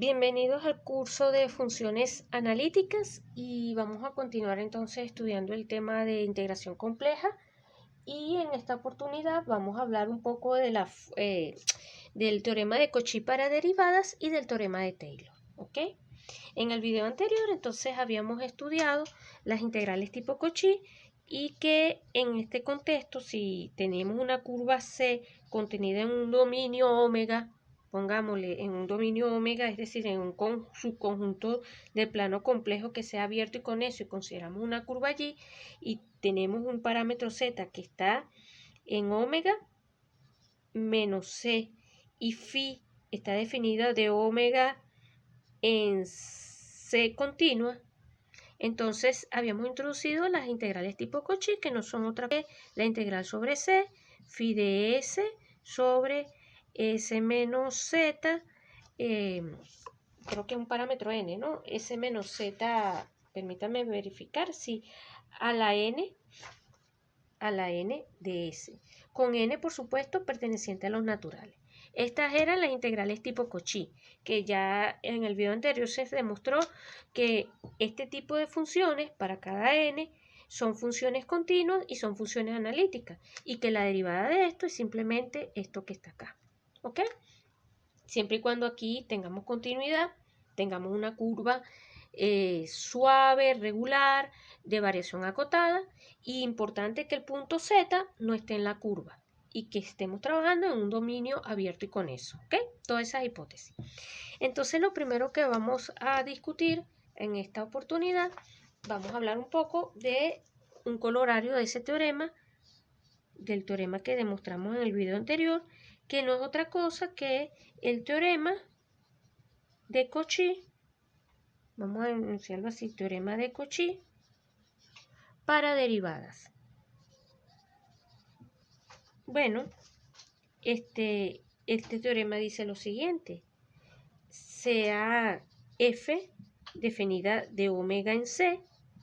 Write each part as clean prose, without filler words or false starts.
Bienvenidos al curso de funciones analíticas y vamos a continuar entonces estudiando el tema de integración compleja y en esta oportunidad vamos a hablar un poco de del teorema de Cauchy para derivadas y del teorema de Taylor. ¿Ok? En el video anterior entonces habíamos estudiado las integrales tipo Cauchy y que en este contexto si tenemos una curva C contenida en un dominio omega, pongámosle en un dominio omega, es decir, en un subconjunto de plano complejo que sea abierto y conexo y consideramos una curva allí y tenemos un parámetro z que está en omega menos c y phi está definida de omega en c continua, entonces habíamos introducido las integrales tipo Cauchy, que no son otra que la integral sobre c, phi de s sobre s menos z, creo que es un parámetro n, ¿no? S menos z, permítame verificar, sí, a la n de s, con n por supuesto perteneciente a los naturales. Estas eran las integrales tipo Cauchy, que ya en el video anterior se demostró que este tipo de funciones para cada n son funciones continuas y son funciones analíticas, y que la derivada de esto es simplemente esto que está acá. ¿Ok? Siempre y cuando aquí tengamos continuidad, tengamos una curva suave, regular, de variación acotada, y importante que el punto Z no esté en la curva y que estemos trabajando en un dominio abierto y conexo, ¿ok? Todas esas hipótesis. Entonces lo primero que vamos a discutir en esta oportunidad, vamos a hablar un poco de un colorario de ese teorema, del teorema que demostramos en el video anterior, que no es otra cosa que el teorema de Cauchy. Vamos a enunciarlo así, teorema de Cauchy para derivadas. Bueno, este teorema dice lo siguiente: sea f definida de omega en c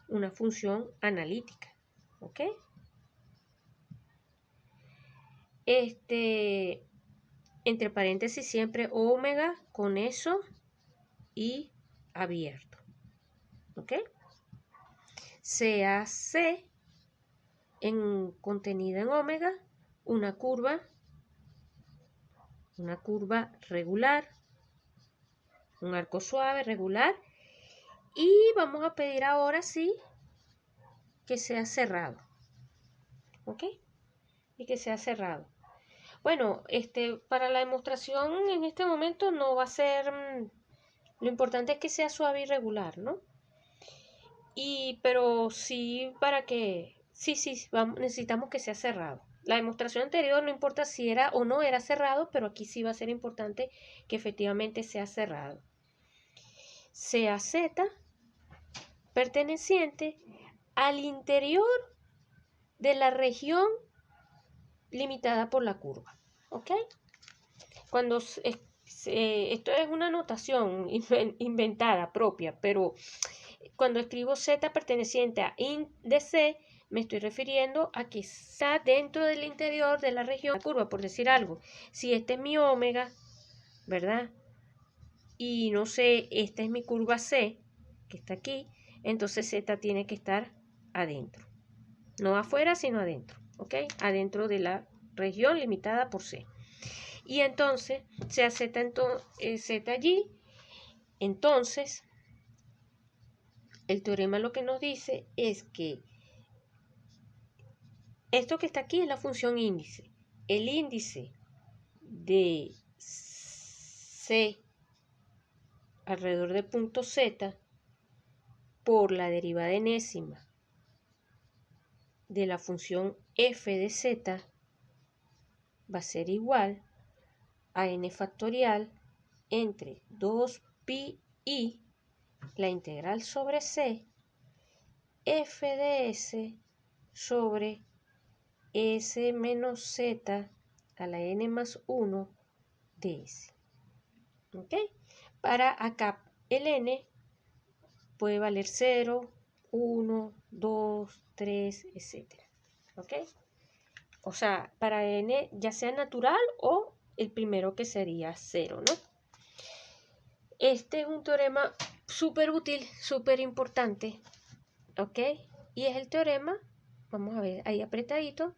una función analítica. ¿Ok? Entre paréntesis siempre omega con eso y abierto. ¿Ok? Sea c contenida en omega una curva regular, un arco suave regular, y vamos a pedir ahora sí que sea cerrado. ¿Ok? Y que sea cerrado. Bueno, para la demostración en este momento no va a ser, lo importante es que sea suave y regular, ¿no? Pero sí para que, sí, necesitamos que sea cerrado. La demostración anterior no importa si era o no era cerrado, pero aquí sí va a ser importante que efectivamente sea cerrado. Sea Z perteneciente al interior de la región limitada por la curva. ¿Ok? Cuando esto es una notación inventada, propia, pero cuando escribo Z perteneciente a int de C, me estoy refiriendo a que está dentro del interior de la región de la curva, por decir algo. Si este es mi omega, ¿verdad? Y no sé, esta es mi curva C, que está aquí, entonces Z tiene que estar adentro. No afuera, sino adentro, ¿ok? Adentro de la región limitada por C. Y entonces, sea Z, Z allí, entonces, el teorema lo que nos dice es que esto que está aquí es la función índice. El índice de C alrededor del punto Z por la derivada enésima de la función f de z va a ser igual a n factorial entre 2pi i la integral sobre c f de s sobre s menos z a la n más 1 de s. ¿Ok? Para acá el n puede valer 0, 1, 2, 3, etc. ¿Ok? O sea, para n ya sea natural o el primero que sería 0, ¿no? Este es un teorema súper útil, súper importante, ¿ok? Y es el teorema, vamos a ver ahí apretadito,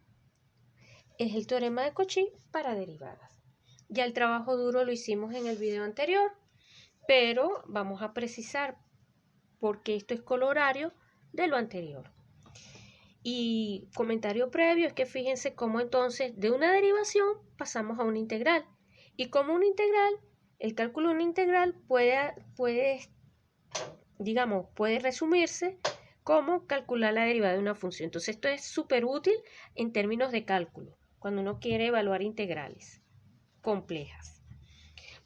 es el teorema de Cauchy para derivadas. Ya el trabajo duro lo hicimos en el video anterior, pero vamos a precisar porque esto es colorario de lo anterior. Y comentario previo es que fíjense cómo entonces de una derivación pasamos a una integral. Y como una integral, el cálculo de una integral puede resumirse como calcular la derivada de una función. Entonces esto es súper útil en términos de cálculo, cuando uno quiere evaluar integrales complejas.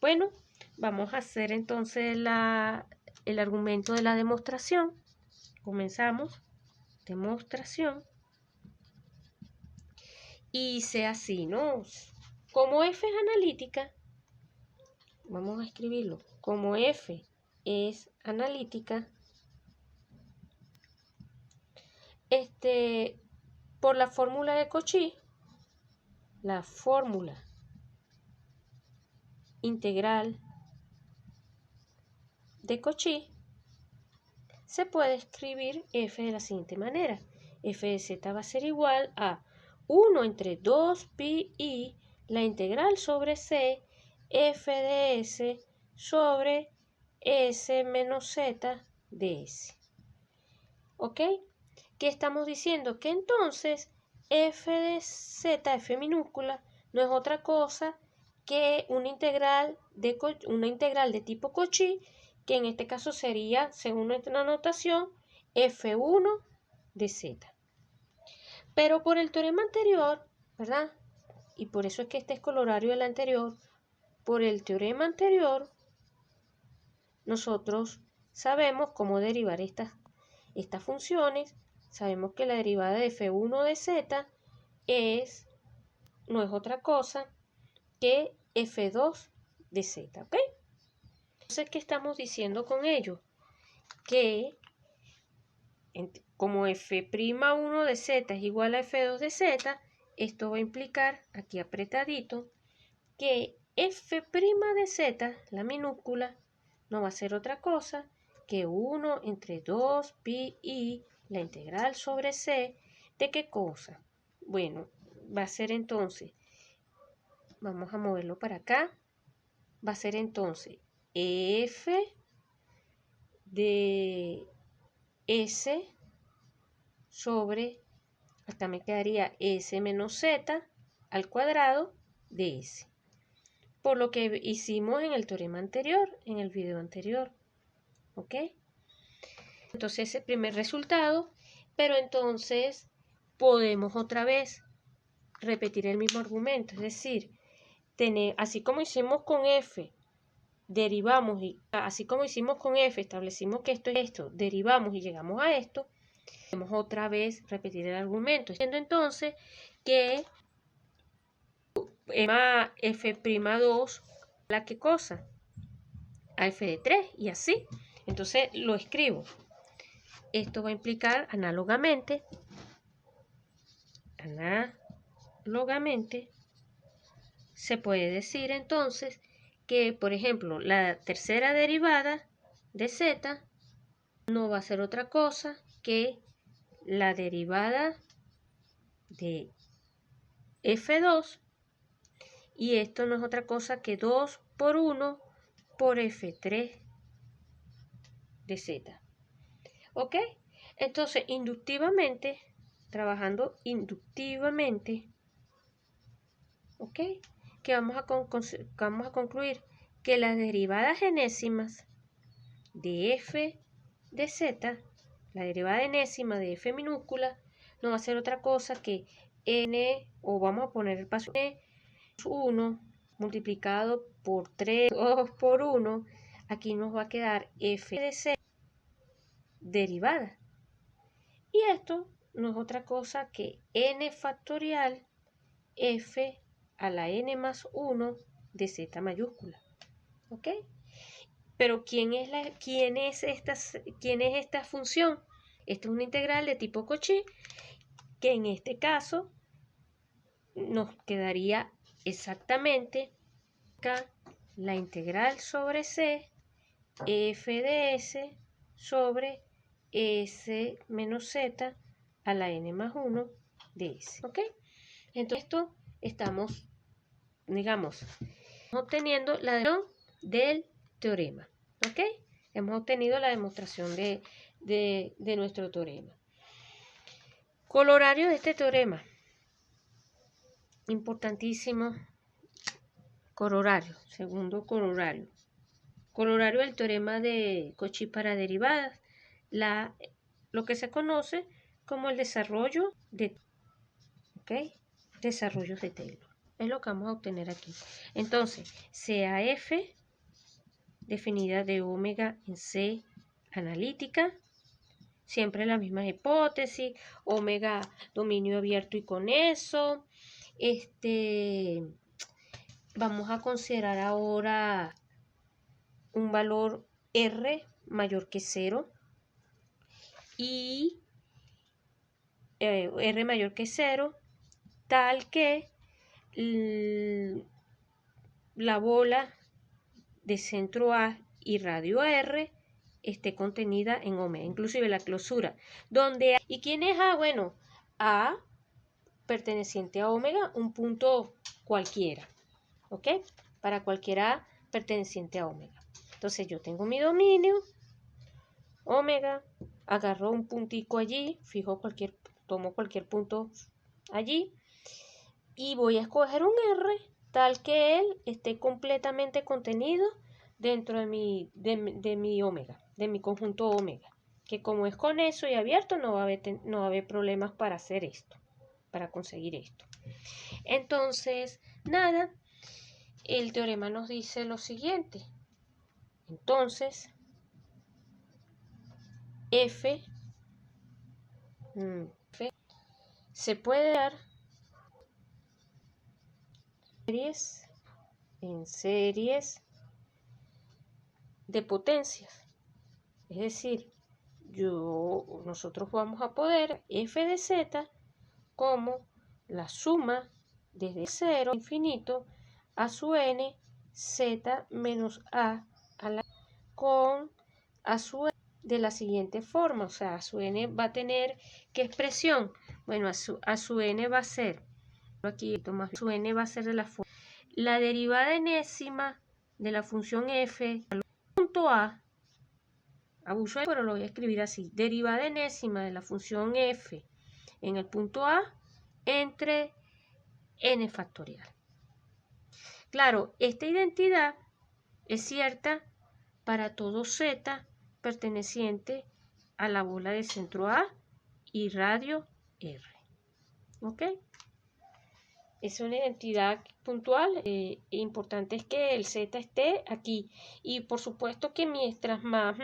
Bueno, vamos a hacer entonces el argumento de la demostración. Comenzamos. Demostración. Y sea así, ¿no? Como f es analítica, vamos a escribirlo. Como f es analítica, por la fórmula de Cauchy, la fórmula integral de Cauchy, se puede escribir f de la siguiente manera. F de z va a ser igual a 1 entre 2 pi i la integral sobre c f de s sobre s menos z de s. ¿Ok? ¿Qué estamos diciendo? Que entonces f de z, f minúscula, no es otra cosa que una integral de tipo Cauchy, que en este caso sería, según nuestra notación, f1 de z. Pero por el teorema anterior, ¿verdad? Y por eso es que este es colorario del anterior. Por el teorema anterior, nosotros sabemos cómo derivar estas funciones. Sabemos que la derivada de f1 de z no es otra cosa que f2 de z, ¿ok? Entonces, ¿qué estamos diciendo con ello? Que como f'1 de z es igual a f2 de z, esto va a implicar, aquí apretadito, que f' de z, la minúscula, no va a ser otra cosa que 1 entre 2 pi i la integral sobre c. ¿De qué cosa? Bueno, va a ser entonces, vamos a moverlo para acá, va a ser entonces f de s sobre, acá me quedaría s menos z al cuadrado de s. Por lo que hicimos en el teorema anterior, en el video anterior. ¿Ok? Entonces ese primer resultado, pero entonces podemos otra vez repetir el mismo argumento, es decir, así como hicimos con f, derivamos y así como hicimos con f, establecimos que esto es esto, derivamos y llegamos a esto, podemos otra vez repetir el argumento, siendo entonces que f'2 ¿la qué cosa? A f de 3 y así. Entonces lo escribo. Esto va a implicar análogamente, se puede decir entonces que, por ejemplo, la tercera derivada de z no va a ser otra cosa que la derivada de f2, y esto no es otra cosa que 2 por 1 por f3 de z. ¿Ok? Entonces, inductivamente, trabajando inductivamente, ¿ok? Que vamos a concluir que las derivadas enésimas de f de z, la derivada enésima de f minúscula, no va a ser otra cosa que n, o vamos a poner el paso n, 1 multiplicado por 3, 2 por 1, aquí nos va a quedar f de z derivada. Y esto no es otra cosa que n factorial f a la n más 1 de z mayúscula. ¿Ok? Pero ¿quién es esta función? Esta es una integral de tipo Cauchy, que en este caso nos quedaría exactamente acá la integral sobre c f de s sobre s menos z a la n más 1 de s. ¿Ok? Entonces, esto estamos, digamos, obteniendo la demostración del teorema. ¿Ok? Hemos obtenido la demostración de nuestro teorema. Corolario de este teorema. Importantísimo. Corolario. Segundo corolario. Corolario del teorema de Cauchy para derivadas. Lo que se conoce como el desarrollo de... ¿Ok? Desarrollos de Taylor. Es lo que vamos a obtener aquí. Entonces, sea F definida de omega en C analítica, siempre la misma hipótesis, omega dominio abierto y con eso, vamos a considerar ahora un valor R mayor que 0 y R mayor que 0, tal que la bola de centro A y radio R esté contenida en omega, inclusive la clausura. ¿Y quién es A? Bueno, A perteneciente a omega, un punto cualquiera, ¿ok? Para cualquier A perteneciente a omega. Entonces yo tengo mi dominio, omega, agarro un puntico allí, tomo cualquier punto allí y voy a escoger un R tal que él esté completamente contenido dentro de mi omega, de mi conjunto omega, que como es con eso y abierto no va a haber problemas para hacer esto, para conseguir esto. Entonces, nada, el teorema nos dice lo siguiente. Entonces, F se puede dar en series de potencias. Es decir, nosotros vamos a poder f de z como la suma desde 0 a infinito a su n z menos a la con a su n de la siguiente forma. O sea, a su n va a tener ¿qué expresión? Bueno, a su n va a ser, aquí su n va a ser de la forma, la derivada enésima de la función f al punto a, abuso pero lo voy a escribir así, derivada enésima de la función f en el punto a entre n factorial. Claro, esta identidad es cierta para todo z perteneciente a la bola de centro A y radio R. ¿Ok? Es una identidad puntual. Importante es que el z esté aquí. Y por supuesto que mientras más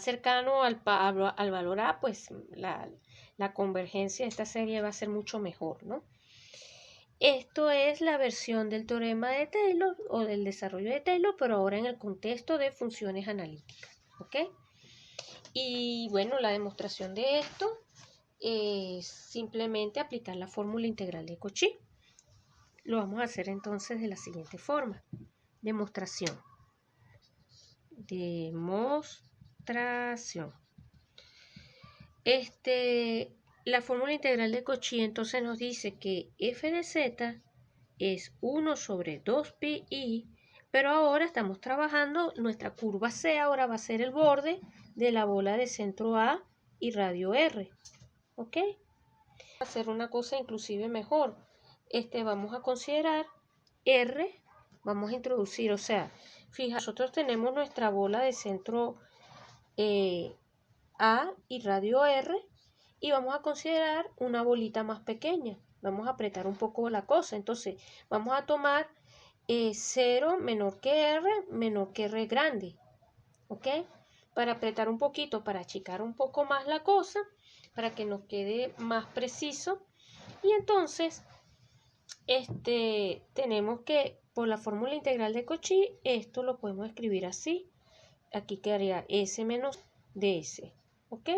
cercano al valor A, pues la convergencia de esta serie va a ser mucho mejor, ¿no? Esto es la versión del teorema de Taylor o del desarrollo de Taylor, pero ahora en el contexto de funciones analíticas, ¿ok? Y bueno, la demostración de esto es simplemente aplicar la fórmula integral de Cauchy. Lo vamos a hacer entonces de la siguiente forma. Demostración. La fórmula integral de Cauchy entonces nos dice que f de z es 1 sobre 2pi, pero ahora estamos trabajando, nuestra curva C ahora va a ser el borde de la bola de centro A y radio R. ¿Ok? Vamos a hacer una cosa inclusive mejor. Vamos a considerar R, vamos a introducir, o sea, fija, nosotros tenemos nuestra bola de centro A y radio R y vamos a considerar una bolita más pequeña. Vamos a apretar un poco la cosa. Entonces, vamos a tomar 0 menor que R grande. ¿Ok? Para apretar un poquito, para achicar un poco más la cosa, para que nos quede más preciso. Y entonces, tenemos que, por la fórmula integral de Cauchy, esto lo podemos escribir así. Aquí quedaría S menos ds. ¿Ok?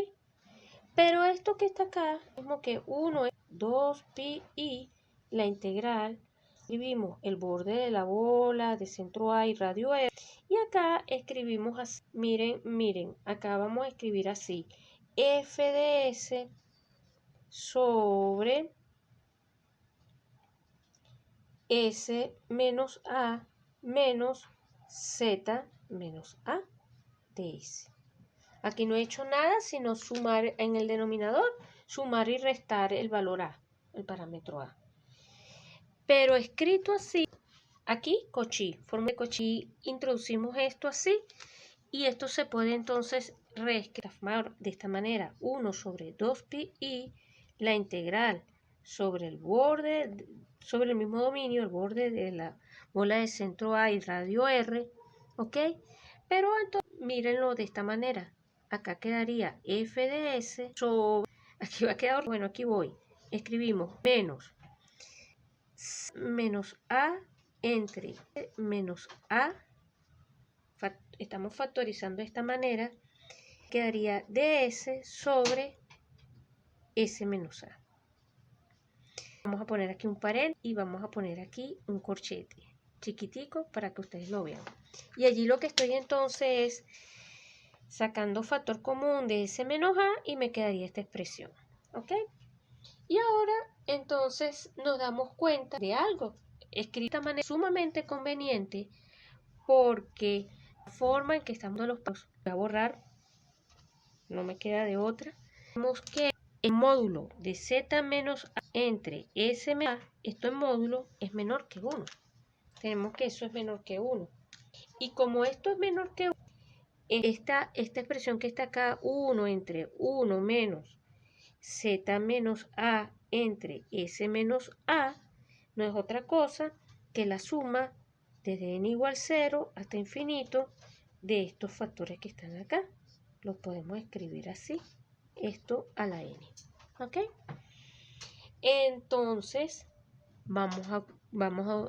Pero esto que está acá, mismo que 1 es 2pi, la integral Escribimos el borde de la bola de centro A y radio R. Y acá escribimos así. Miren, acá vamos a escribir así. F de S sobre S menos A menos Z menos A de S. Aquí no he hecho nada sino sumar en el denominador, sumar y restar el valor A, el parámetro A. Pero escrito así, aquí Cauchy, forma de Cauchy, introducimos esto así y esto se puede entonces reescribir de esta manera. 1 sobre 2pi y la integral sobre el borde, sobre el mismo dominio, el borde de la bola de centro A y radio R, ¿ok? Pero entonces, mírenlo de esta manera. Acá quedaría f de s sobre, aquí va a quedar, bueno, aquí voy. Escribimos menos a entre menos a, estamos factorizando de esta manera, quedaría ds sobre s menos a. Vamos a poner aquí un paréntesis y vamos a poner aquí un corchete chiquitico para que ustedes lo vean. Y allí lo que estoy entonces es sacando factor común de s menos a y me quedaría esta expresión. ¿Ok? Y ahora entonces nos damos cuenta de algo. Escrita de manera sumamente conveniente porque la forma en que estamos los pasos, voy a borrar, no me queda de otra. Vemos que el módulo de z menos a entre s menos a, esto en módulo es menor que 1. Tenemos que eso es menor que 1. Y como esto es menor que 1, esta expresión que está acá, 1 entre 1 menos z menos a entre s menos a, no es otra cosa que la suma desde n igual 0 hasta infinito de estos factores que están acá. Los podemos escribir así, esto a la n. ¿Ok? Entonces,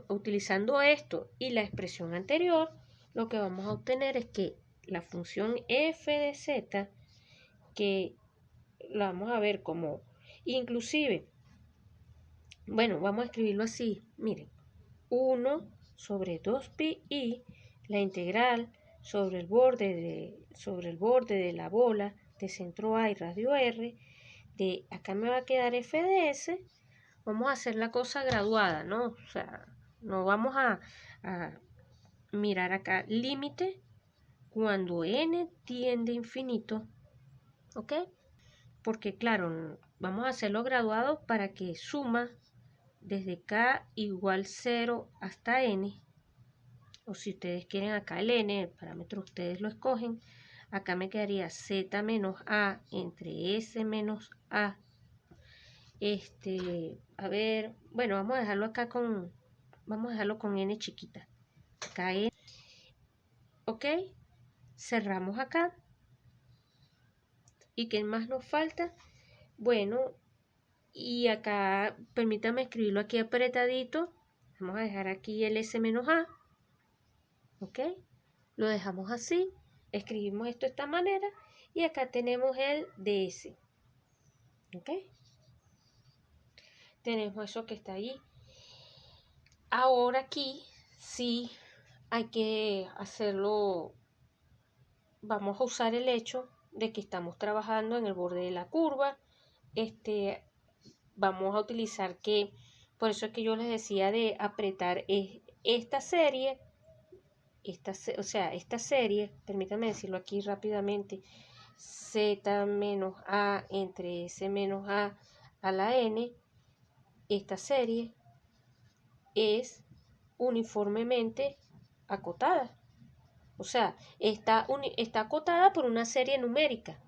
utilizando esto y la expresión anterior, lo que vamos a obtener es que la función f de z, que la vamos a ver como, inclusive, bueno, vamos a escribirlo así, miren, 1 sobre 2pi y la integral sobre el borde de la bola de centro A y radio R, de acá me va a quedar f de s. Vamos a hacer la cosa graduada, ¿no? O sea, no vamos a mirar acá límite cuando n tiende a infinito, ¿ok? Porque claro, vamos a hacerlo graduado para que suma desde k igual 0 hasta n, o si ustedes quieren acá el n, el parámetro ustedes lo escogen. Acá me quedaría z menos a entre s menos a. A ver, bueno, vamos a dejarlo acá vamos a dejarlo con n chiquita. Acá n, ok, cerramos acá. ¿Y qué más nos falta? Bueno, y acá, permítame escribirlo aquí apretadito. Vamos a dejar aquí el s menos a. ¿Ok? Lo dejamos así. Escribimos esto de esta manera. Y acá tenemos el ds. ¿Ok? Tenemos eso que está ahí. Ahora aquí sí hay que hacerlo. Vamos a usar el hecho de que estamos trabajando en el borde de la curva. Vamos a utilizar que, por eso es que yo les decía de apretar esta serie, esta serie, permítanme decirlo aquí rápidamente, z menos a entre s menos a la n, esta serie es uniformemente acotada. O sea, está acotada por una serie numérica.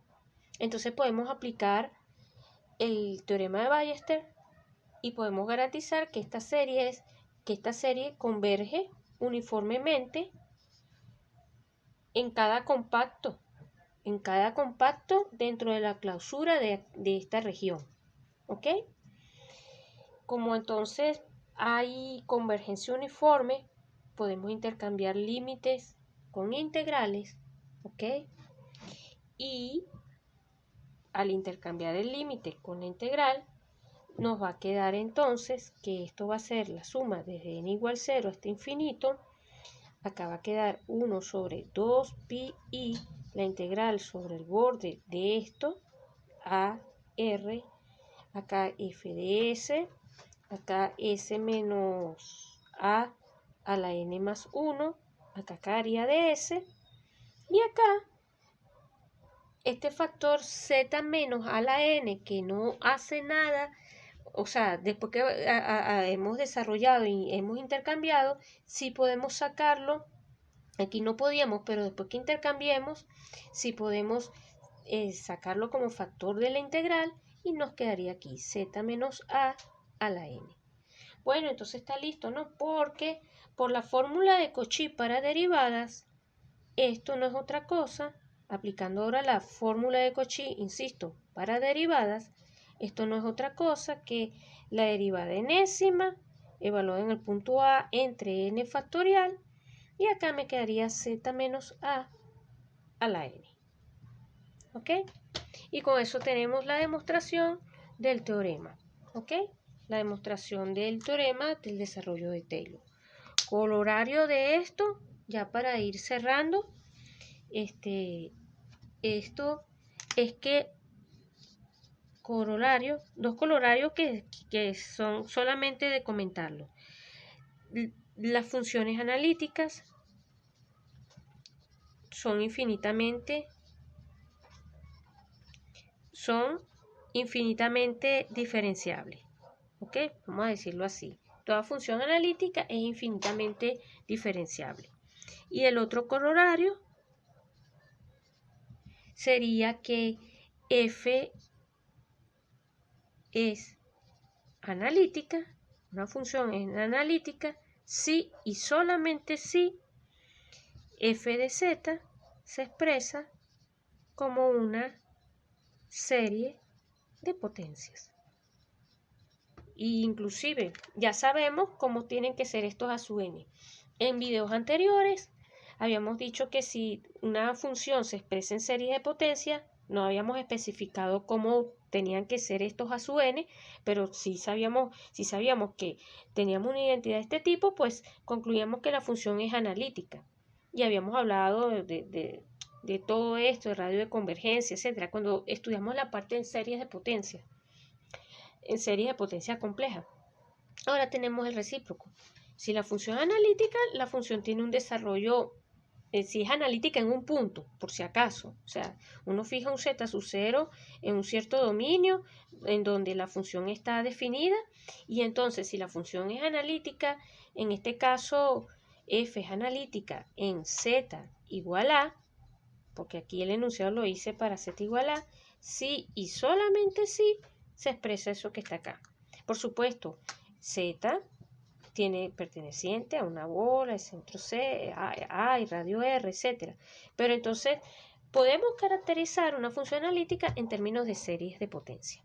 Entonces podemos aplicar el teorema de Ballester y podemos garantizar que esta serie converge uniformemente en cada compacto dentro de la clausura de esta región. ¿Ok? Como entonces hay convergencia uniforme, podemos intercambiar límites con integrales, ¿ok? Y al intercambiar el límite con la integral, nos va a quedar entonces que esto va a ser la suma desde n igual 0 hasta infinito. Acá va a quedar 1 sobre 2pi i, la integral sobre el borde de esto, a r, acá f de s, acá s menos a la n más 1, acá quedaría de s, y acá este factor z menos a la n que no hace nada, o sea, después que hemos desarrollado y hemos intercambiado, sí podemos sacarlo. Aquí no podíamos, pero después que intercambiemos, sí podemos sacarlo como factor de la integral y nos quedaría aquí z menos a la n. Bueno, entonces está listo, ¿no? Porque por la fórmula de Cauchy para derivadas, esto no es otra cosa, aplicando ahora la fórmula de Cauchy, insisto, para derivadas, esto no es otra cosa que la derivada enésima evaluada en el punto A entre n factorial, y acá me quedaría z menos a la n. ¿Ok? Y con eso tenemos la demostración del teorema. ¿Ok? La demostración del teorema del desarrollo de Taylor. Corolario de esto, ya para ir cerrando, esto es que dos corolarios que son solamente de comentarlo. Las funciones analíticas son infinitamente diferenciables. ¿Ok? Vamos a decirlo así. Toda función analítica es infinitamente diferenciable. Y el otro corolario sería que f es analítica, una función es analítica, si y solamente si f de z se expresa como una serie de potencias. Y inclusive ya sabemos cómo tienen que ser estos a su n. En videos anteriores habíamos dicho que si una función se expresa en series de potencia, no habíamos especificado cómo tenían que ser estos a su n, pero si sabíamos que teníamos una identidad de este tipo, pues concluíamos que la función es analítica. Y habíamos hablado de todo esto, de radio de convergencia, etcétera, cuando estudiamos la parte en series de potencia, en series de potencia compleja. Ahora tenemos el recíproco. Si la función es analítica, la función tiene un desarrollo, si es analítica en un punto, por si acaso. O sea, uno fija un z sub 0 en un cierto dominio en donde la función está definida, y entonces si la función es analítica, en este caso f es analítica en z igual a, porque aquí el enunciado lo hice para z igual a, si y solamente si se expresa eso que está acá. Por supuesto, z tiene perteneciente a una bola, el centro C, A y radio R, etc. Pero entonces podemos caracterizar una función analítica en términos de series de potencia.